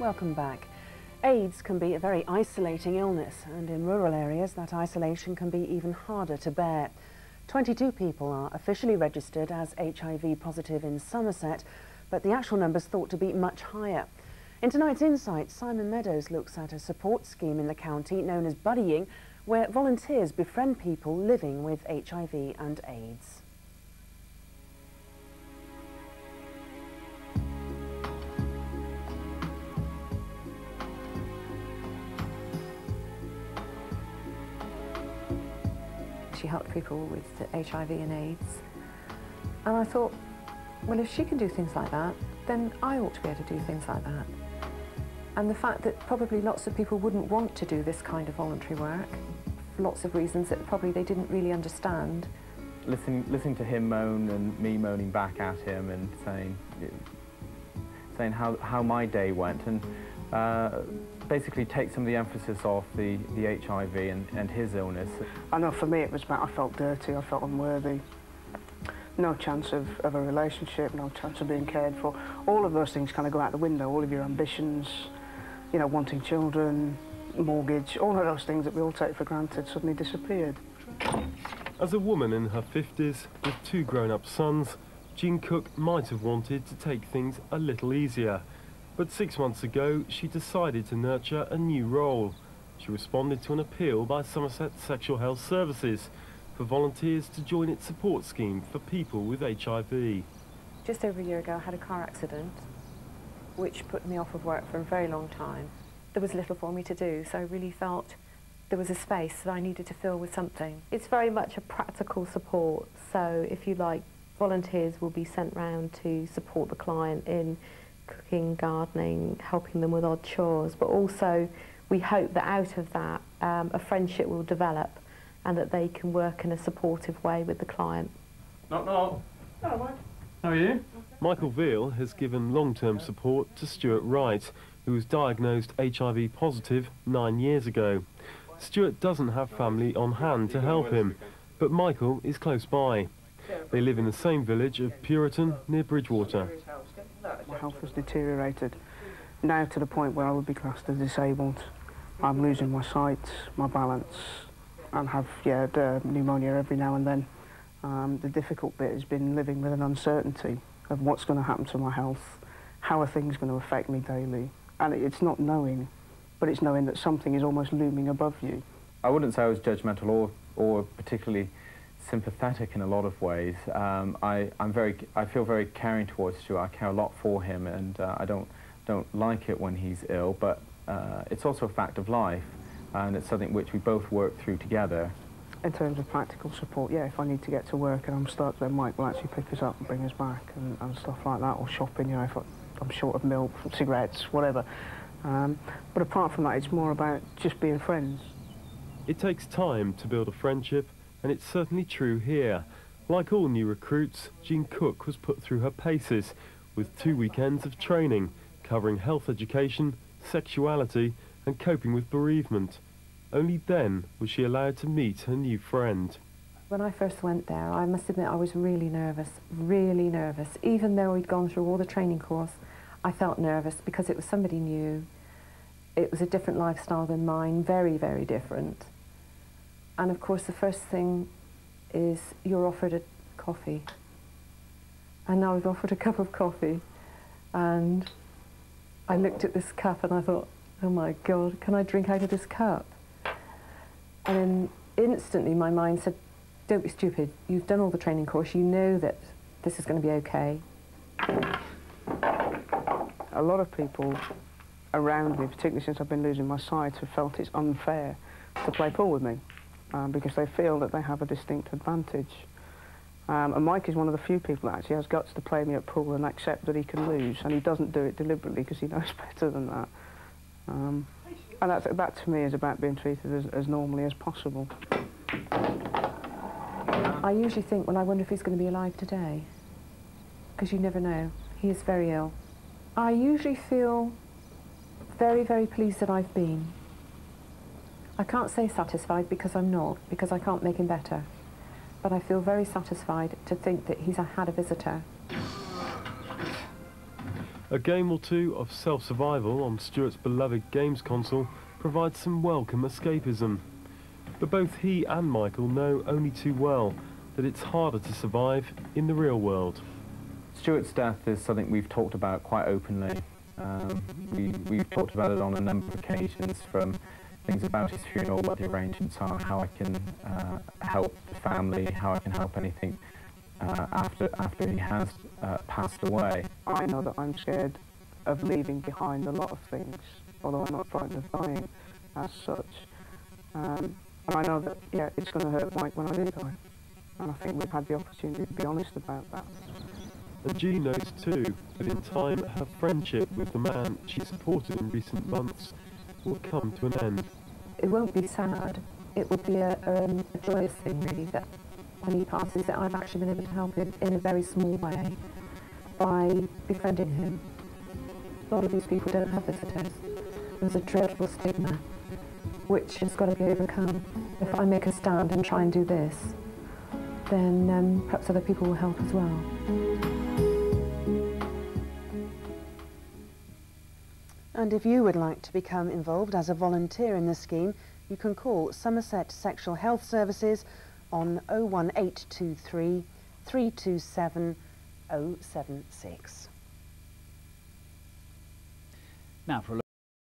Welcome back. AIDS can be a very isolating illness, and in rural areas that isolation can be even harder to bear. 22 people are officially registered as HIV positive in Somerset, but the actual number's thought to be much higher. In tonight's Insight, Simon Meadows looks at a support scheme in the county known as Buddying, where volunteers befriend people living with HIV and AIDS. She helped people with HIV and AIDS, and I thought, well, if she can do things like that, then I ought to be able to do things like that. And the fact that probably lots of people wouldn't want to do this kind of voluntary work, for lots of reasons that probably they didn't really understand. Listening to him moan and me moaning back at him and saying how my day went, and basically take some of the emphasis off the HIV and his illness. I know for me it was about I felt dirty, I felt unworthy. No chance of a relationship, no chance of being cared for. All of those things kind of go out the window. All of your ambitions, you know, wanting children, mortgage, all of those things that we all take for granted suddenly disappeared. As a woman in her 50s with 2 grown-up sons, Jean Cook might have wanted to take things a little easier. But 6 months ago, she decided to nurture a new role. She responded to an appeal by Somerset Sexual Health Services for volunteers to join its support scheme for people with HIV. Just over a year ago, I had a car accident, which put me off of work for a very long time. There was little for me to do, so I really felt there was a space that I needed to fill with something. It's very much a practical support, so if you like, volunteers will be sent round to support the client in cooking, gardening, helping them with odd chores, but also we hope that out of that a friendship will develop and that they can work in a supportive way with the client. Knock, knock. Hello, Mike. How are you? Michael Veale has given long-term support to Stuart Wright, who was diagnosed HIV positive 9 years ago. Stuart doesn't have family on hand to help him, but Michael is close by. They live in the same village of Puriton, near Bridgewater. My health has deteriorated, now to the point where I would be classed as disabled. I'm losing my sight, my balance, and have pneumonia every now and then. The difficult bit has been living with an uncertainty of what's going to happen to my health, how are things going to affect me daily. And it's not knowing, but it's knowing that something is almost looming above you. I wouldn't say I was judgmental or particularly sympathetic in a lot of ways. I feel very caring towards Stuart. I care a lot for him, and I don't like it when he's ill, but it's also a fact of life, and it's something which we both work through together. In terms of practical support, yeah, if I need to get to work and I'm stuck, then Mike will actually pick us up and bring us back and stuff like that, or shopping, you know, if I'm short of milk, cigarettes, whatever. But apart from that, it's more about just being friends. It takes time to build a friendship, and it's certainly true here. Like all new recruits, Jean Cook was put through her paces with 2 weekends of training covering health education, sexuality and coping with bereavement. Only then was she allowed to meet her new friend. When I first went there, I must admit I was really nervous. Even though we'd gone through all the training course, I felt nervous because it was somebody new. It was a different lifestyle than mine, very, very different. And of course the first thing is you're offered a coffee. And I was offered a cup of coffee, and I looked at this cup and I thought, oh my God, can I drink out of this cup? And then instantly my mind said, don't be stupid, you've done all the training course, you know that this is going to be okay. A lot of people around me, particularly since I've been losing my sight, have felt it's unfair to play pool with me because they feel that they have a distinct advantage. And Mike is one of the few people that actually has guts to play me at pool and accept that he can lose, and he doesn't do it deliberately because he knows better than that. And that to me is about being treated as normally as possible. I usually think, well, I wonder if he's going to be alive today, because you never know. He is very ill. I usually feel very, very pleased that I've been. I can't say satisfied because I'm not, because I can't make him better. But I feel very satisfied to think that he's had a visitor. A game or two of self-survival on Stuart's beloved games console provides some welcome escapism. But both he and Michael know only too well that it's harder to survive in the real world. Stuart's death is something we've talked about quite openly. We've talked about it on a number of occasions, from things about his funeral, what the arrangements are, how I can help the family, how I can help anything after he has passed away. I know that I'm scared of leaving behind a lot of things, although I'm not frightened of dying as such. And I know that, yeah, it's going to hurt Mike when I do die. And I think we've had the opportunity to be honest about that. And G knows too that in time her friendship with the man she supported in recent months will come to an end. It won't be sad. It will be a joyous thing, really, that when he passes, that I've actually been able to help him in a very small way by befriending him. A lot of these people don't have visitors. There's a dreadful stigma which has got to be overcome. If I make a stand and try and do this, then perhaps other people will help as well. And if you would like to become involved as a volunteer in the scheme, you can call Somerset Sexual Health Services on 01823 327 076. Now for a